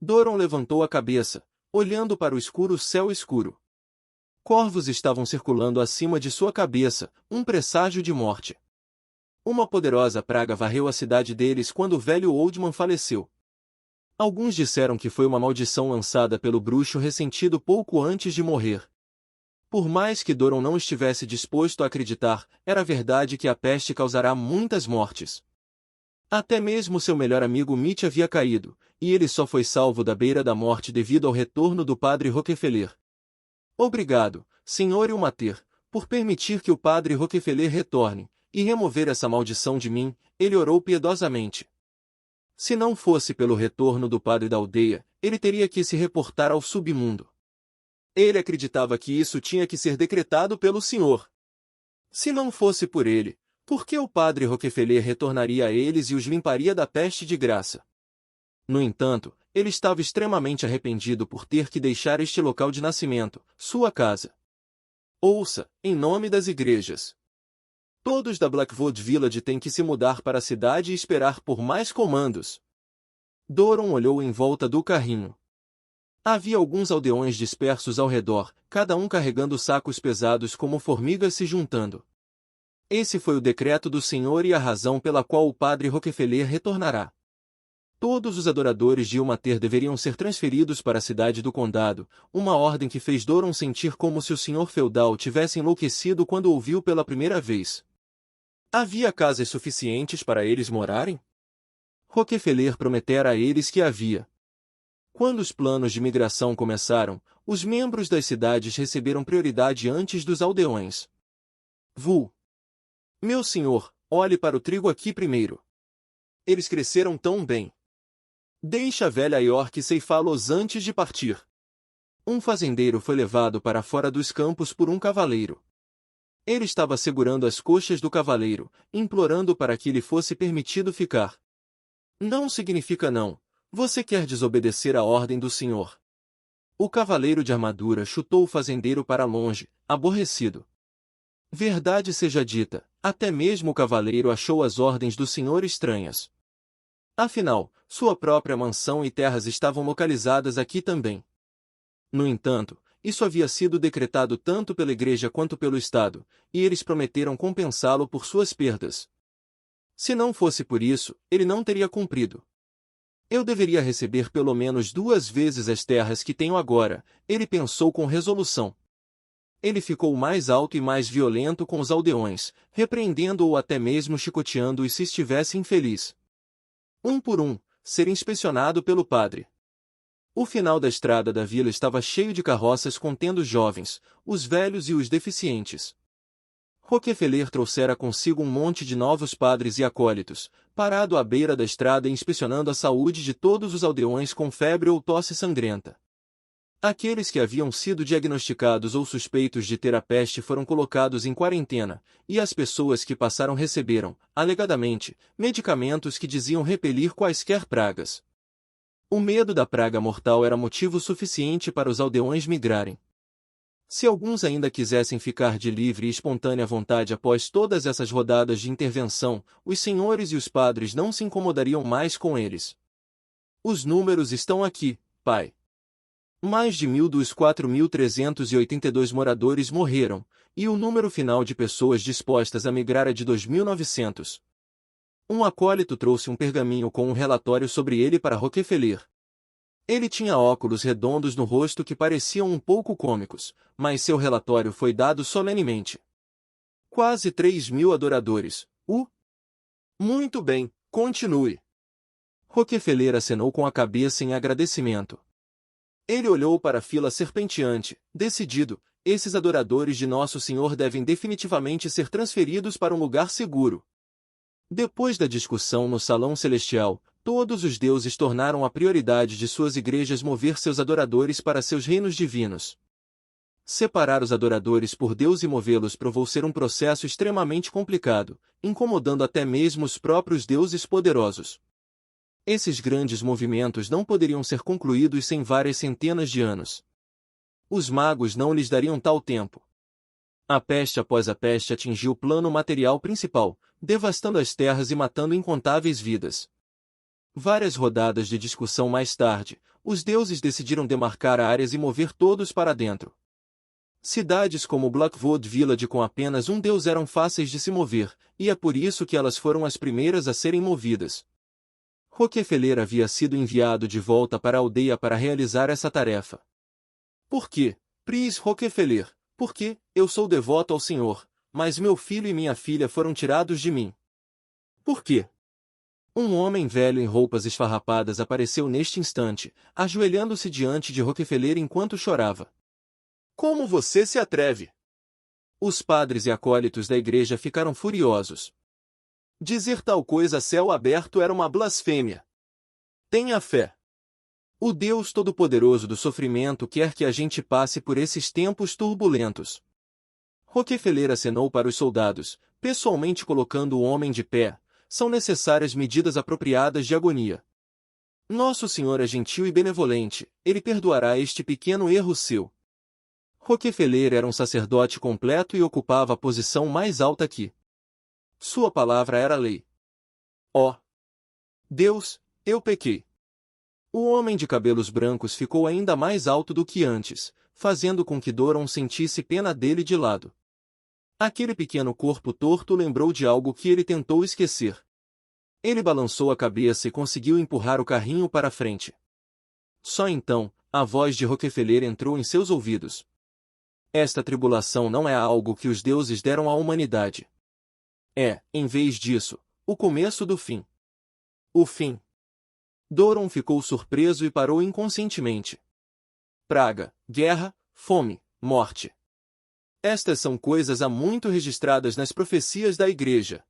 Doron levantou a cabeça, olhando para o escuro céu escuro. Corvos estavam circulando acima de sua cabeça, um presságio de morte. Uma poderosa praga varreu a cidade deles quando o velho Oldman faleceu. Alguns disseram que foi uma maldição lançada pelo bruxo ressentido pouco antes de morrer. Por mais que Doron não estivesse disposto a acreditar, era verdade que a peste causará muitas mortes. Até mesmo seu melhor amigo Mitch havia caído, e ele só foi salvo da beira da morte devido ao retorno do padre Rockefeller. Obrigado, Sr. Ilmater, por permitir que o padre Rockefeller retorne, e remover essa maldição de mim, ele orou piedosamente. Se não fosse pelo retorno do padre da aldeia, ele teria que se reportar ao submundo. Ele acreditava que isso tinha que ser decretado pelo Senhor. Se não fosse por ele, por que o padre Rockefeller retornaria a eles e os limparia da peste de graça? No entanto, ele estava extremamente arrependido por ter que deixar este local de nascimento, sua casa. Ouça, em nome das igrejas. Todos da Blackwood Village têm que se mudar para a cidade e esperar por mais comandos. Doron olhou em volta do carrinho. Havia alguns aldeões dispersos ao redor, cada um carregando sacos pesados como formigas se juntando. Esse foi o decreto do Senhor e a razão pela qual o padre Rockefeller retornará. Todos os adoradores de Ilmater deveriam ser transferidos para a cidade do condado, uma ordem que fez Doron sentir como se o senhor feudal tivesse enlouquecido quando ouviu pela primeira vez. Havia casas suficientes para eles morarem? Rockefeller prometera a eles que havia. Quando os planos de migração começaram, os membros das cidades receberam prioridade antes dos aldeões. Meu senhor, olhe para o trigo aqui primeiro. Eles cresceram tão bem. Deixe a velha York ceifá-los antes de partir. Um fazendeiro foi levado para fora dos campos por um cavaleiro. Ele estava segurando as coxas do cavaleiro, implorando para que lhe fosse permitido ficar. Não significa não. Você quer desobedecer a ordem do senhor. O cavaleiro de armadura chutou o fazendeiro para longe, aborrecido. Verdade seja dita, até mesmo o cavaleiro achou as ordens do senhor estranhas. Afinal, sua própria mansão e terras estavam localizadas aqui também. No entanto, isso havia sido decretado tanto pela igreja quanto pelo Estado, e eles prometeram compensá-lo por suas perdas. Se não fosse por isso, ele não teria cumprido. Eu deveria receber pelo menos 2 vezes as terras que tenho agora, ele pensou com resolução. Ele ficou mais alto e mais violento com os aldeões, repreendendo ou até mesmo chicoteando-os se estivesse infeliz. Um por um, ser inspecionado pelo padre. O final da estrada da vila estava cheio de carroças contendo os jovens, os velhos e os deficientes. Rockefeller trouxera consigo um monte de novos padres e acólitos, parado à beira da estrada e inspecionando a saúde de todos os aldeões com febre ou tosse sangrenta. Aqueles que haviam sido diagnosticados ou suspeitos de ter a peste foram colocados em quarentena, e as pessoas que passaram receberam, alegadamente, medicamentos que diziam repelir quaisquer pragas. O medo da praga mortal era motivo suficiente para os aldeões migrarem. Se alguns ainda quisessem ficar de livre e espontânea vontade após todas essas rodadas de intervenção, os senhores e os padres não se incomodariam mais com eles. Os números estão aqui, pai. Mais de 1.000 dos 4.382 moradores morreram, e o número final de pessoas dispostas a migrar é de 2.900. Um acólito trouxe um pergaminho com um relatório sobre ele para Rockefeller. Ele tinha óculos redondos no rosto que pareciam um pouco cômicos, mas seu relatório foi dado solenemente. Quase 3.000 adoradores. Muito bem, continue. Rockefeller acenou com a cabeça em agradecimento. Ele olhou para a fila serpenteante, decidido, esses adoradores de Nosso Senhor devem definitivamente ser transferidos para um lugar seguro. Depois da discussão no Salão Celestial, todos os deuses tornaram a prioridade de suas igrejas mover seus adoradores para seus reinos divinos. Separar os adoradores por Deus e movê-los provou ser um processo extremamente complicado, incomodando até mesmo os próprios deuses poderosos. Esses grandes movimentos não poderiam ser concluídos sem várias centenas de anos. Os magos não lhes dariam tal tempo. A peste após a peste atingiu o plano material principal, devastando as terras e matando incontáveis vidas. Várias rodadas de discussão mais tarde, os deuses decidiram demarcar áreas e mover todos para dentro. Cidades como Blackwood Village com apenas um deus eram fáceis de se mover, e é por isso que elas foram as primeiras a serem movidas. Rockefeller havia sido enviado de volta para a aldeia para realizar essa tarefa. Por quê, Pris Rockefeller? Porque eu sou devoto ao Senhor, mas meu filho e minha filha foram tirados de mim. Por quê? Um homem velho em roupas esfarrapadas apareceu neste instante, ajoelhando-se diante de Rockefeller enquanto chorava. Como você se atreve? Os padres e acólitos da igreja ficaram furiosos. Dizer tal coisa a céu aberto era uma blasfêmia. Tenha fé. O Deus Todo-Poderoso do Sofrimento quer que a gente passe por esses tempos turbulentos. Rockefeller acenou para os soldados, pessoalmente colocando o homem de pé. São necessárias medidas apropriadas de agonia. Nosso Senhor é gentil e benevolente, Ele perdoará este pequeno erro seu. Rockefeller era um sacerdote completo e ocupava a posição mais alta aqui. Sua palavra era lei. Ó Deus, eu pequei. O homem de cabelos brancos ficou ainda mais alto do que antes, fazendo com que Doron sentisse pena dele de lado. Aquele pequeno corpo torto lembrou de algo que ele tentou esquecer. Ele balançou a cabeça e conseguiu empurrar o carrinho para frente. Só então, a voz de Rockefeller entrou em seus ouvidos. Esta tribulação não é algo que os deuses deram à humanidade. É, em vez disso, o começo do fim. O fim. Doron ficou surpreso e parou inconscientemente. Praga, guerra, fome, morte. Estas são coisas há muito registradas nas profecias da igreja.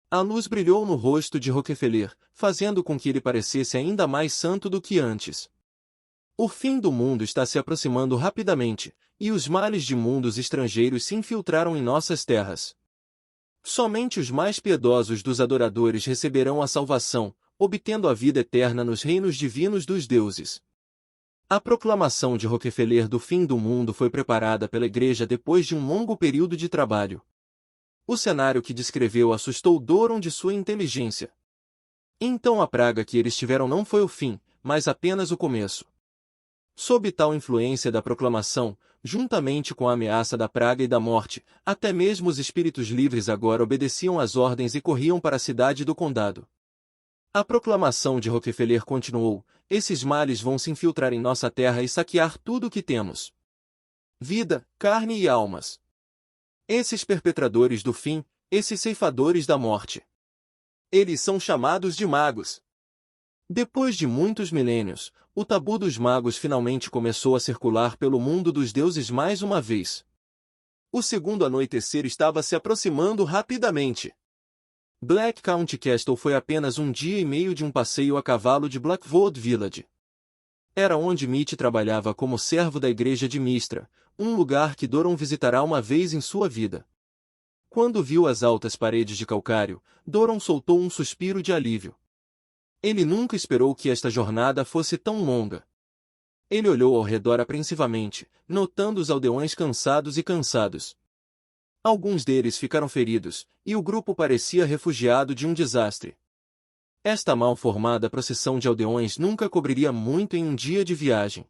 A luz brilhou no rosto de Rockefeller, fazendo com que ele parecesse ainda mais santo do que antes. O fim do mundo está se aproximando rapidamente, e os males de mundos estrangeiros se infiltraram em nossas terras. Somente os mais piedosos dos adoradores receberão a salvação, obtendo a vida eterna nos reinos divinos dos deuses. A proclamação de Rockefeller do fim do mundo foi preparada pela Igreja depois de um longo período de trabalho. O cenário que descreveu assustou Doron de sua inteligência. Então a praga que eles tiveram não foi o fim, mas apenas o começo. Sob tal influência da proclamação, juntamente com a ameaça da praga e da morte, até mesmo os espíritos livres agora obedeciam às ordens e corriam para a cidade do condado. A proclamação de Rockefeller continuou: esses males vão se infiltrar em nossa terra e saquear tudo o que temos. Vida, carne e almas. Esses perpetradores do fim, esses ceifadores da morte. Eles são chamados de magos. Depois de muitos milênios, o tabu dos magos finalmente começou a circular pelo mundo dos deuses mais uma vez. O segundo anoitecer estava se aproximando rapidamente. Black County Castle foi apenas um dia e meio de um passeio a cavalo de Blackwood Village. Era onde Mitch trabalhava como servo da igreja de Mistra, um lugar que Doron visitará uma vez em sua vida. Quando viu as altas paredes de calcário, Doron soltou um suspiro de alívio. Ele nunca esperou que esta jornada fosse tão longa. Ele olhou ao redor apreensivamente, notando os aldeões cansados. Alguns deles ficaram feridos, e o grupo parecia refugiado de um desastre. Esta mal-formada procissão de aldeões nunca cobriria muito em um dia de viagem.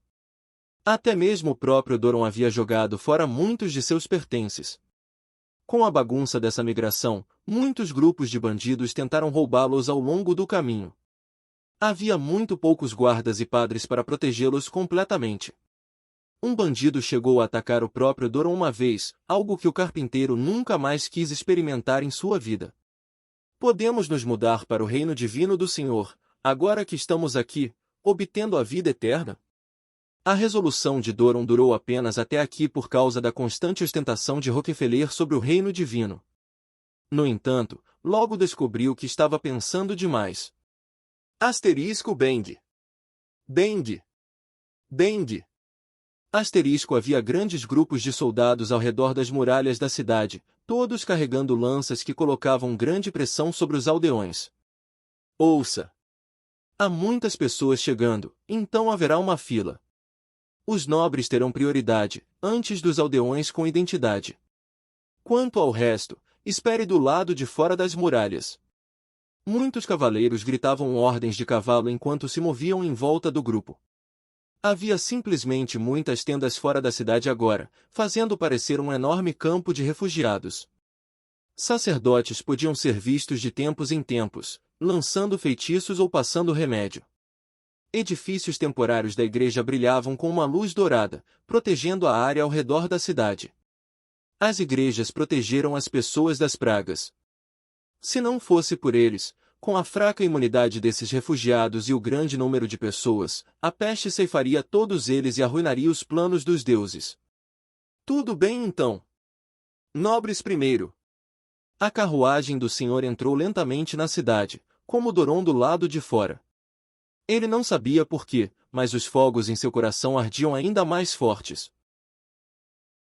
Até mesmo o próprio Doron havia jogado fora muitos de seus pertences. Com a bagunça dessa migração, muitos grupos de bandidos tentaram roubá-los ao longo do caminho. Havia muito poucos guardas e padres para protegê-los completamente. Um bandido chegou a atacar o próprio Doron uma vez, algo que o carpinteiro nunca mais quis experimentar em sua vida. Podemos nos mudar para o reino divino do Senhor, agora que estamos aqui, obtendo a vida eterna? A resolução de Doron durou apenas até aqui por causa da constante ostentação de Rockefeller sobre o reino divino. No entanto, logo descobriu que estava pensando demais. Asterisco Bang. Bang. Bang. Asterisco havia grandes grupos de soldados ao redor das muralhas da cidade, todos carregando lanças que colocavam grande pressão sobre os aldeões. Ouça! Há muitas pessoas chegando, então haverá uma fila. Os nobres terão prioridade, antes dos aldeões com identidade. Quanto ao resto, espere do lado de fora das muralhas. Muitos cavaleiros gritavam ordens de cavalo enquanto se moviam em volta do grupo. Havia simplesmente muitas tendas fora da cidade agora, fazendo parecer um enorme campo de refugiados. Sacerdotes podiam ser vistos de tempos em tempos, lançando feitiços ou passando remédio. Edifícios temporários da igreja brilhavam com uma luz dourada, protegendo a área ao redor da cidade. As igrejas protegeram as pessoas das pragas. Se não fosse por eles, com a fraca imunidade desses refugiados e o grande número de pessoas, a peste ceifaria todos eles e arruinaria os planos dos deuses. Tudo bem então. Nobres primeiro. A carruagem do Senhor entrou lentamente na cidade, como Doron do lado de fora. Ele não sabia por quê, mas os fogos em seu coração ardiam ainda mais fortes.